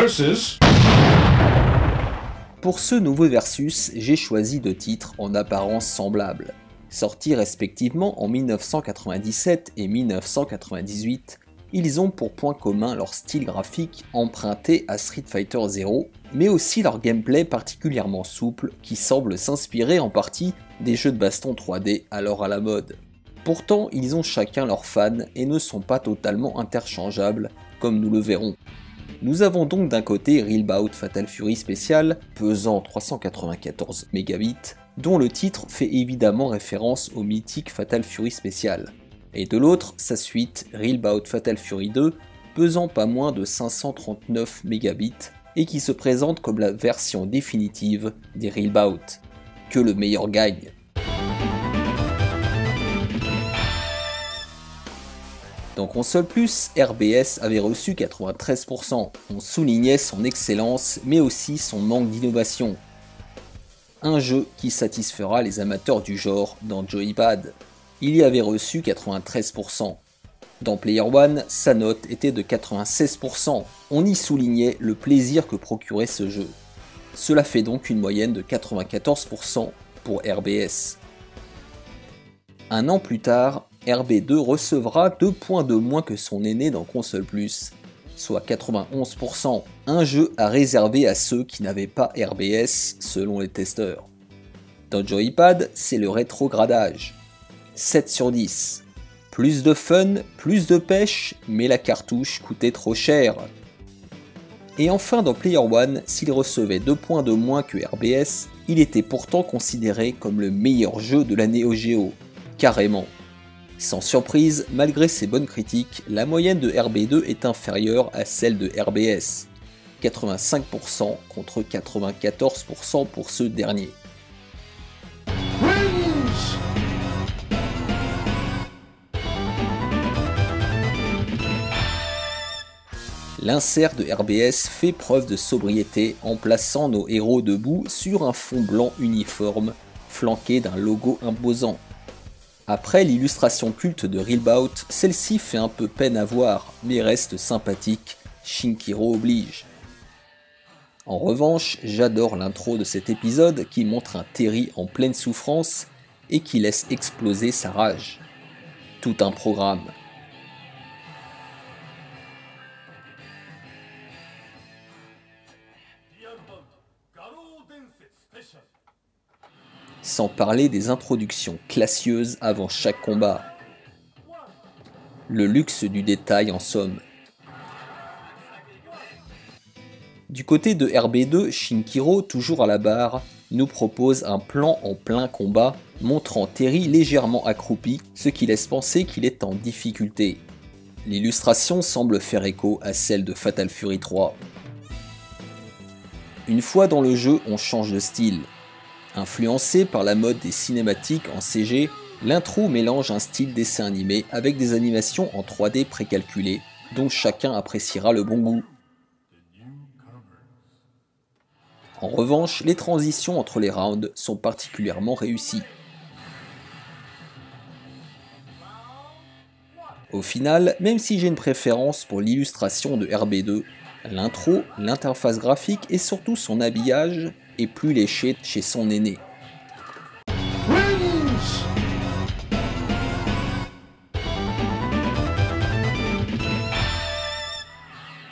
versus. Pour ce nouveau versus, j'ai choisi 2 titres en apparence semblables. Sortis respectivement en 1997 et 1998, ils ont pour point commun leur style graphique emprunté à Street Fighter Zero, mais aussi leur gameplay particulièrement souple qui semble s'inspirer en partie des jeux de baston 3D alors à la mode. Pourtant, ils ont chacun leurs fans et ne sont pas totalement interchangeables, comme nous le verrons. Nous avons donc d'un côté Real Bout Fatal Fury Special, pesant 394 mégabits, dont le titre fait évidemment référence au mythique Fatal Fury Special. Et de l'autre, sa suite, Real Bout Fatal Fury 2, pesant pas moins de 539 mégabits, et qui se présente comme la version définitive des Real Bout. Que le meilleur gagne. Dans Console Plus, RBS avait reçu 93%, on soulignait son excellence mais aussi son manque d'innovation. Un jeu qui satisfera les amateurs du genre dans Joypad. Il y avait reçu 93%. Dans Player One, sa note était de 96%, on y soulignait le plaisir que procurait ce jeu. Cela fait donc une moyenne de 94% pour RBS. Un an plus tard, RB2 recevra 2 points de moins que son aîné dans Console Plus, soit 91%, un jeu à réserver à ceux qui n'avaient pas RBS selon les testeurs. Dans Joypad, c'est le rétrogradage. 7 sur 10. Plus de fun, plus de pêche, mais la cartouche coûtait trop cher. Et enfin dans Player One, s'il recevait 2 points de moins que RBS, il était pourtant considéré comme le meilleur jeu de la Neo Geo. Carrément. Sans surprise, malgré ses bonnes critiques, la moyenne de RB2 est inférieure à celle de RBS. 85% contre 94% pour ce dernier. L'insert de RBS fait preuve de sobriété en plaçant nos héros debout sur un fond blanc uniforme, flanqué d'un logo imposant. Après l'illustration culte de Real Bout, celle-ci fait un peu peine à voir, mais reste sympathique, Shinkiro oblige. En revanche, j'adore l'intro de cet épisode qui montre un Terry en pleine souffrance et qui laisse exploser sa rage. Tout un programme. Sans parler des introductions classieuses avant chaque combat. Le luxe du détail en somme. Du côté de RB2, Shinkiro, toujours à la barre, nous propose un plan en plein combat, montrant Terry légèrement accroupi, ce qui laisse penser qu'il est en difficulté. L'illustration semble faire écho à celle de Fatal Fury 3. Une fois dans le jeu, on change de style. Influencé par la mode des cinématiques en CG, l'intro mélange un style dessin animé avec des animations en 3D précalculées, dont chacun appréciera le bon goût. En revanche, les transitions entre les rounds sont particulièrement réussies. Au final, même si j'ai une préférence pour l'illustration de RB2, l'intro, l'interface graphique et surtout son habillage est plus léché chez son aîné.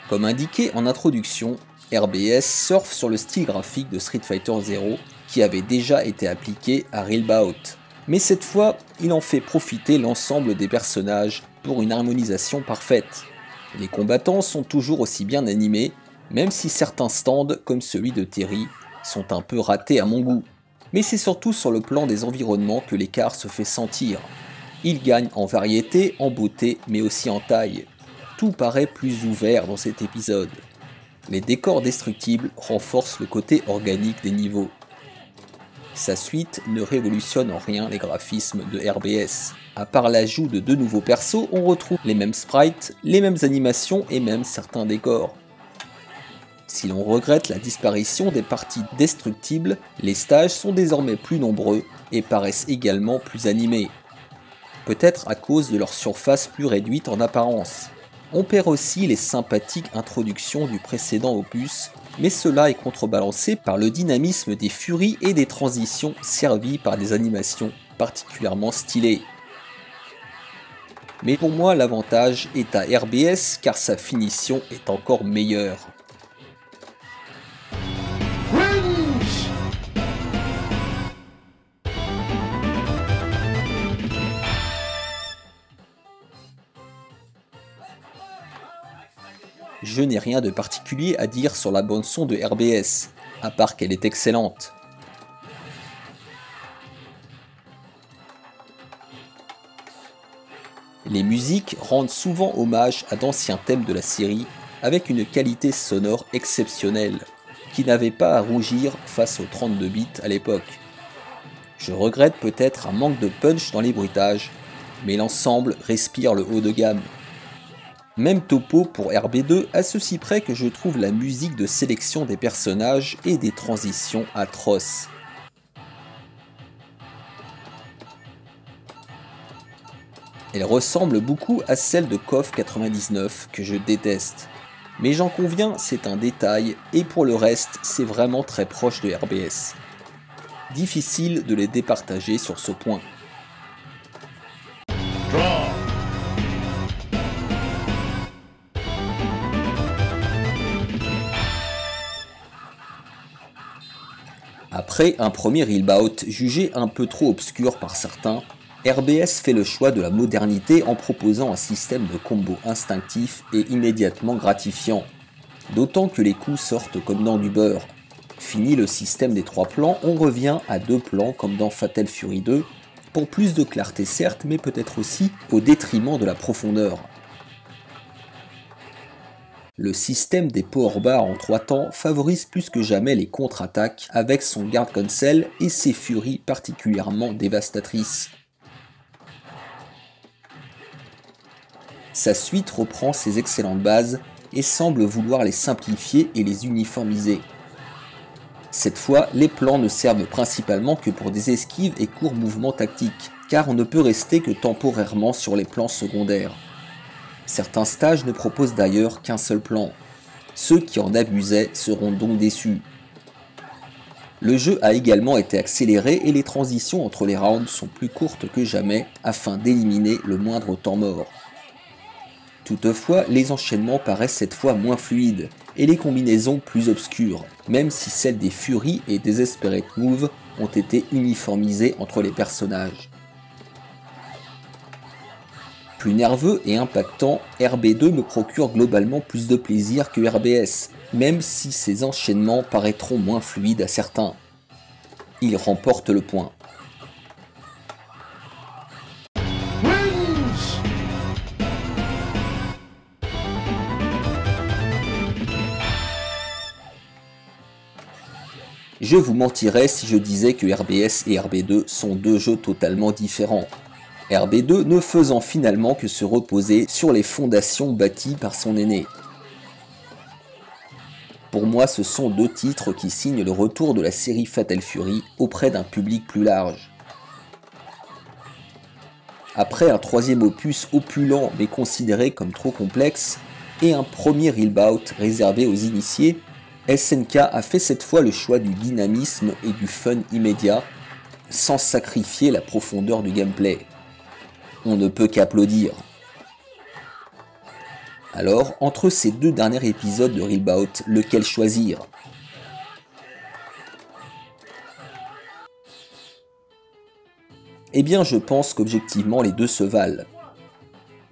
Comme indiqué en introduction, RBS surfe sur le style graphique de Street Fighter Zero qui avait déjà été appliqué à Real Bout. Mais cette fois, il en fait profiter l'ensemble des personnages pour une harmonisation parfaite. Les combattants sont toujours aussi bien animés, même si certains stands, comme celui de Terry, sont un peu ratés à mon goût. Mais c'est surtout sur le plan des environnements que l'écart se fait sentir. Il gagne en variété, en beauté, mais aussi en taille. Tout paraît plus ouvert dans cet épisode. Les décors destructibles renforcent le côté organique des niveaux. Sa suite ne révolutionne en rien les graphismes de RBS. À part l'ajout de 2 nouveaux persos, on retrouve les mêmes sprites, les mêmes animations et même certains décors. Si l'on regrette la disparition des parties destructibles, les stages sont désormais plus nombreux et paraissent également plus animés. Peut-être à cause de leur surface plus réduite en apparence. On perd aussi les sympathiques introductions du précédent opus, mais cela est contrebalancé par le dynamisme des furies et des transitions servies par des animations particulièrement stylées. Mais pour moi l'avantage est à RBS car sa finition est encore meilleure. Je n'ai rien de particulier à dire sur la bande-son de RBS, à part qu'elle est excellente. Les musiques rendent souvent hommage à d'anciens thèmes de la série, avec une qualité sonore exceptionnelle, qui n'avait pas à rougir face aux 32 bits à l'époque. Je regrette peut-être un manque de punch dans les bruitages, mais l'ensemble respire le haut de gamme. Même topo pour RB2, à ceci près que je trouve la musique de sélection des personnages et des transitions atroces. Elle ressemble beaucoup à celle de KOF 99 que je déteste. Mais j'en conviens, c'est un détail, et pour le reste, c'est vraiment très proche de RBS. Difficile de les départager sur ce point. Après un premier Healbout jugé un peu trop obscur par certains, RBS fait le choix de la modernité en proposant un système de combo instinctif et immédiatement gratifiant. D'autant que les coups sortent comme dans du beurre. Fini le système des 3 plans, on revient à 2 plans comme dans Fatal Fury 2, pour plus de clarté certes, mais peut-être aussi au détriment de la profondeur. Le système des power bars en 3 temps favorise plus que jamais les contre-attaques avec son guard cancel et ses furies particulièrement dévastatrices. Sa suite reprend ses excellentes bases et semble vouloir les simplifier et les uniformiser. Cette fois, les plans ne servent principalement que pour des esquives et courts mouvements tactiques, car on ne peut rester que temporairement sur les plans secondaires. Certains stages ne proposent d'ailleurs qu'un seul plan. Ceux qui en abusaient seront donc déçus. Le jeu a également été accéléré et les transitions entre les rounds sont plus courtes que jamais afin d'éliminer le moindre temps mort. Toutefois, les enchaînements paraissent cette fois moins fluides et les combinaisons plus obscures, même si celles des Fury et des Desperate Move ont été uniformisées entre les personnages. Plus nerveux et impactant, RB2 me procure globalement plus de plaisir que RBS, même si ses enchaînements paraîtront moins fluides à certains. Il remporte le point. Je vous mentirais si je disais que RBS et RB2 sont 2 jeux totalement différents. RB2 ne faisant finalement que se reposer sur les fondations bâties par son aîné. Pour moi, ce sont 2 titres qui signent le retour de la série Fatal Fury auprès d'un public plus large. Après un 3e opus opulent mais considéré comme trop complexe, et un premier Healbout réservé aux initiés, SNK a fait cette fois le choix du dynamisme et du fun immédiat, sans sacrifier la profondeur du gameplay. On ne peut qu'applaudir. Alors, entre ces 2 derniers épisodes de Healbout, lequel choisir? Eh bien, je pense qu'objectivement les 2 se valent.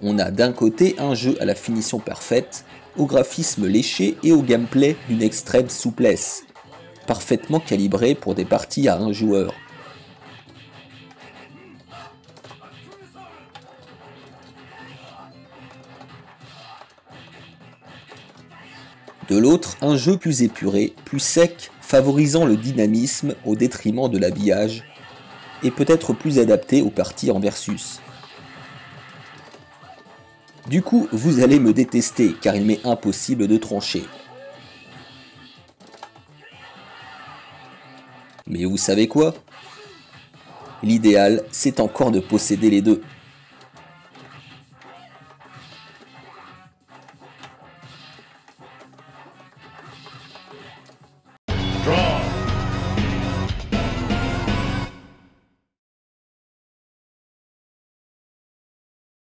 On a d'un côté un jeu à la finition parfaite, au graphisme léché et au gameplay d'une extrême souplesse, parfaitement calibré pour des parties à 1 joueur. De l'autre, un jeu plus épuré, plus sec, favorisant le dynamisme au détriment de l'habillage, et peut-être plus adapté aux parties en versus. Du coup, vous allez me détester, car il m'est impossible de trancher. Mais vous savez quoi? L'idéal, c'est encore de posséder les 2.